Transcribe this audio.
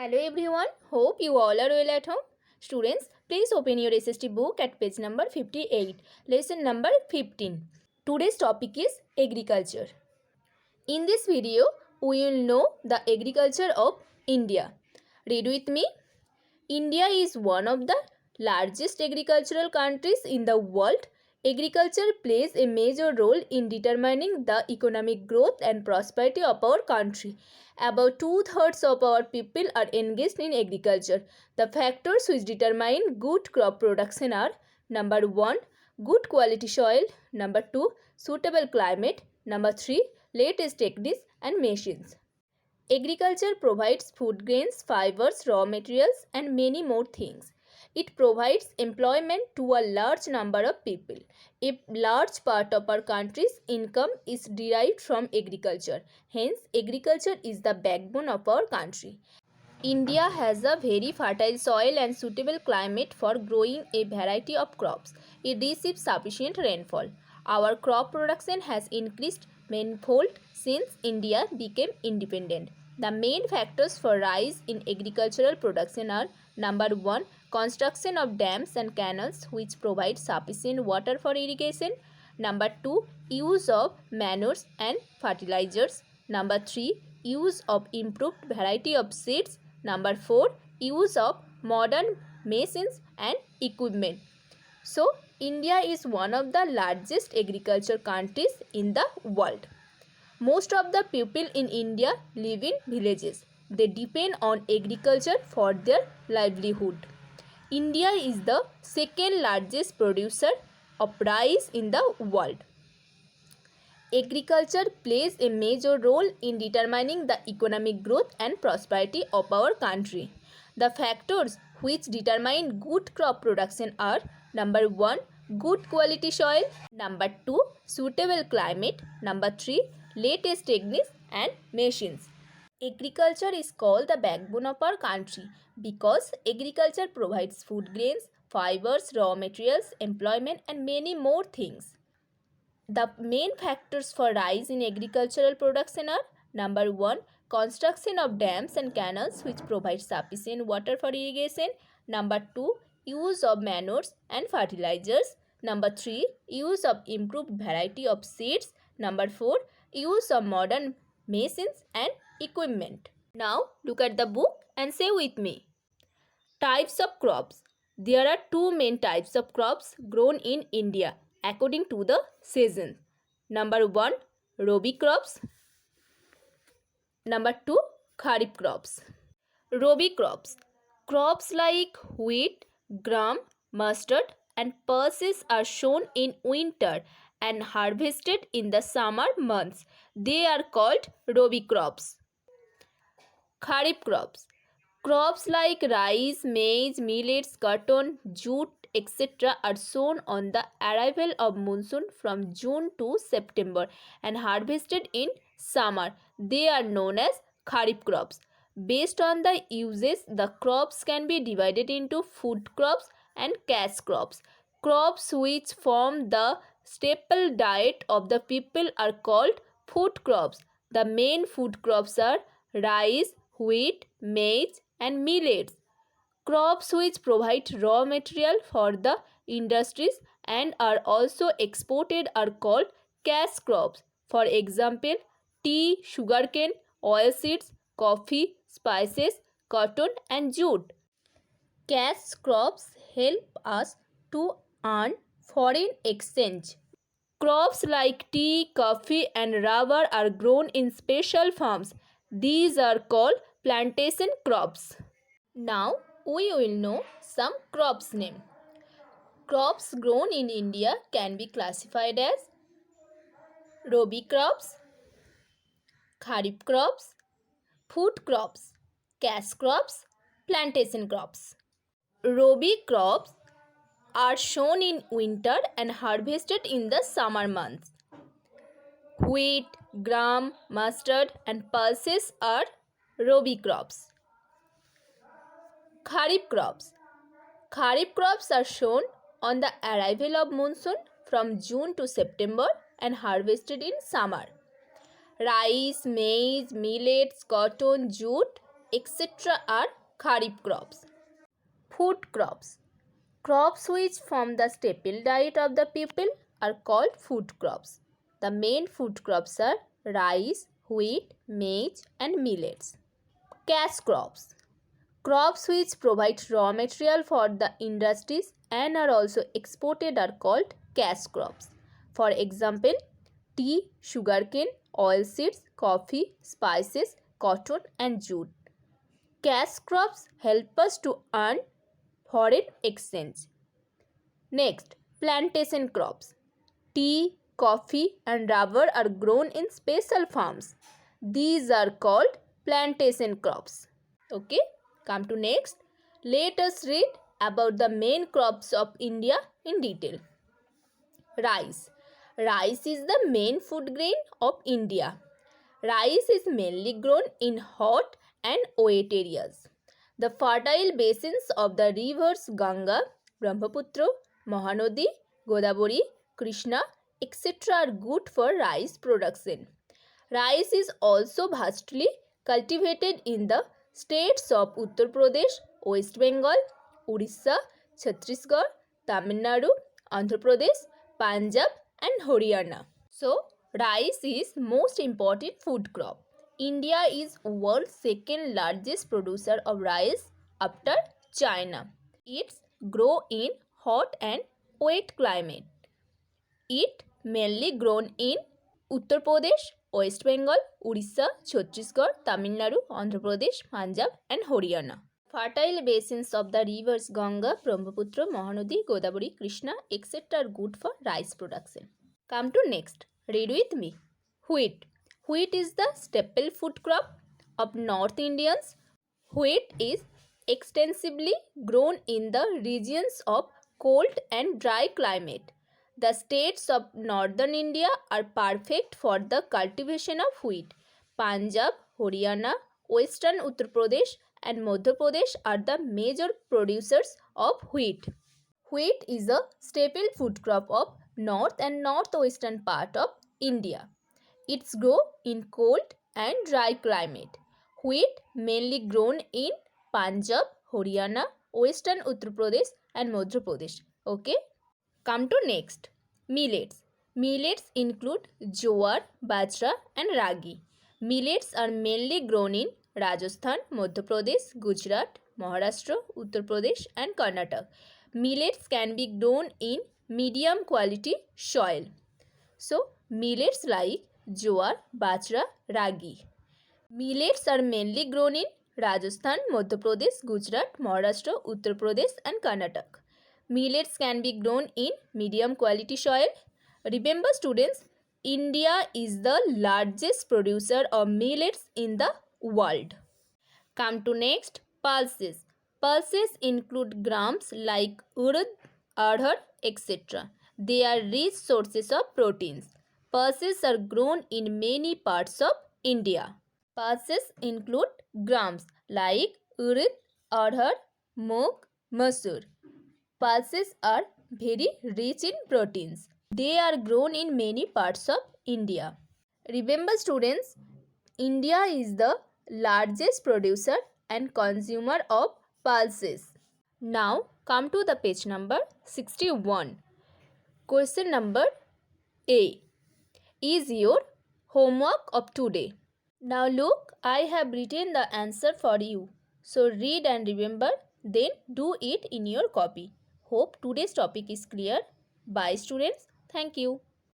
Hello everyone, hope you all are well at home. Students, please open your SST book at page number 58, lesson number 15. Today's topic is agriculture. In this video, we will know the agriculture of India. Read with me. India is one of the largest agricultural countries in the world. Agriculture plays a major role in determining the economic growth and prosperity of our country. About two-thirds of our people are engaged in agriculture. The factors which determine good crop production are: number 1, good quality soil; number 2, suitable climate; number 3, latest techniques and machines. Agriculture provides food grains, fibers, raw materials, and many more things. It provides employment to a large number of people. A large part of our country's income is derived from agriculture. Hence, agriculture is the backbone of our country. India has a very fertile soil and suitable climate for growing a variety of crops. It receives sufficient rainfall. Our crop production has increased manifold since India became independent. The main factors for rise in agricultural production are: number 1, construction of dams and canals which provide sufficient water for irrigation; number 2, use of manures and fertilizers; number 3, use of improved variety of seeds; number 4, use of modern machines and equipment. So, India is one of the largest agriculture countries in the world. Most of the people in India live in villages. They depend on agriculture for their livelihood. India is the second largest producer of rice in the world. Agriculture plays a major role in determining the economic growth and prosperity of our country. The factors which determine good crop production are: number 1, good quality soil; number 2, suitable climate; number 3, latest techniques and machines. Agriculture is called the backbone of our country because agriculture provides food grains, fibers, raw materials, employment, and many more things. The main factors for rise in agricultural production are: number 1, construction of dams and canals which provide sufficient water for irrigation; number 2, use of manures and fertilizers; number 3, use of improved variety of seeds; number 4, use of modern machines and equipment. Now look at the book and say with me. Types of crops. There are two main types of crops grown in India according to the season. Number 1, Rabi crops. Number 2, Kharif crops. Rabi crops. Crops like wheat, gram, mustard and pulses are sown in winter and harvested in the summer months. They are called Rabi crops. Kharif crops. Crops like rice, maize, millets, cotton, jute, etc. are sown on the arrival of monsoon from June to September and harvested in summer. They are known as Kharif crops. Based on the uses, the crops can be divided into food crops and cash crops. Crops which form the staple diet of the people are called food crops. The main food crops are rice, wheat, maize, and millets. Crops which provide raw material for the industries and are also exported are called cash crops. For example, tea, sugarcane, oilseeds, coffee, spices, cotton, and jute. Cash crops help us to earn foreign exchange. Crops like tea, coffee, and rubber are grown in special farms. These are called plantation crops. Now we will know some crops name. Crops grown in India can be classified as Rabi crops, Kharif crops, food crops, cash crops, plantation crops. Rabi crops are sown in winter and harvested in the summer months. Wheat, gram, mustard and pulses are Rabi crops. Kharif crops. Kharif crops are sown on the arrival of monsoon from June to September and harvested in summer. Rice, maize, millets, cotton, jute etc. are kharif crops. Food crops. Crops which form the staple diet of the people are called food crops. The main food crops are rice, wheat, maize and millets. Cash crops. Crops which provide raw material for the industries and are also exported are called cash crops. For example, tea, sugarcane, oilseeds, coffee, spices, cotton and jute. Cash crops help us to earn foreign exchange. Next, plantation crops. Tea, coffee and rubber are grown in special farms. These are called plantation crops. Okay, come to next. Let us read about the main crops of India in detail. Rice. Rice is the main food grain of India. Rice is mainly grown in hot and wet areas. The fertile basins of the rivers Ganga, Brahmaputra, Mahanadi, Godavari, Krishna, etc. are good for rice production. Rice is also vastly cultivated in the states of Uttar Pradesh, West Bengal, Orissa, Chhattisgarh, Tamil Nadu, Andhra Pradesh, Punjab and Haryana. So, rice is most important food crop. India is world's second largest producer of rice after China. It's grow in hot and wet climate. It mainly grown in Uttar Pradesh, West Bengal, Orissa, Chhattisgarh, Tamil Nadu, Andhra Pradesh, Punjab and Haryana. Fertile basins of the rivers Ganga, Brahmaputra, Mahanadi, Godavari, Krishna, etc. are good for rice production. Come to next. Read with me. Wheat. Wheat is the staple food crop of North Indians. Wheat is extensively grown in the regions of cold and dry climate. The states of northern India are perfect for the cultivation of wheat. Punjab, Haryana, western Uttar Pradesh and Madhya Pradesh are the major producers of wheat. Wheat is a staple food crop of north and northwestern part of India. It's grown in cold and dry climate. Wheat mainly grown in Punjab, Haryana, western Uttar Pradesh and Madhya Pradesh. Okay. Come to next. Millets. Millets include jowar, bajra and ragi. Millets are mainly grown in Rajasthan, Madhya Pradesh, Gujarat, Maharashtra, Uttar Pradesh and Karnataka. Millets can be grown in medium quality soil. So, millets like jowar, bajra, ragi. Millets are mainly grown in Rajasthan, Madhya Pradesh, Gujarat, Maharashtra, Uttar Pradesh and Karnataka. Millets can be grown in medium quality soil. Remember students, India is the largest producer of millets in the world. Come to next, pulses. Pulses include grams like urad, arhar, etc. They are rich sources of proteins. Pulses are grown in many parts of India. Pulses include grams like urad, arhar, moong, masoor. Pulses are very rich in proteins. They are grown in many parts of India. Remember students, India is the largest producer and consumer of pulses. Now come to the page number 61. Question number A is your homework of today. Now look, I have written the answer for you. So read and remember, then do it in your copy. Hope today's topic is clear. Bye students. Thank you.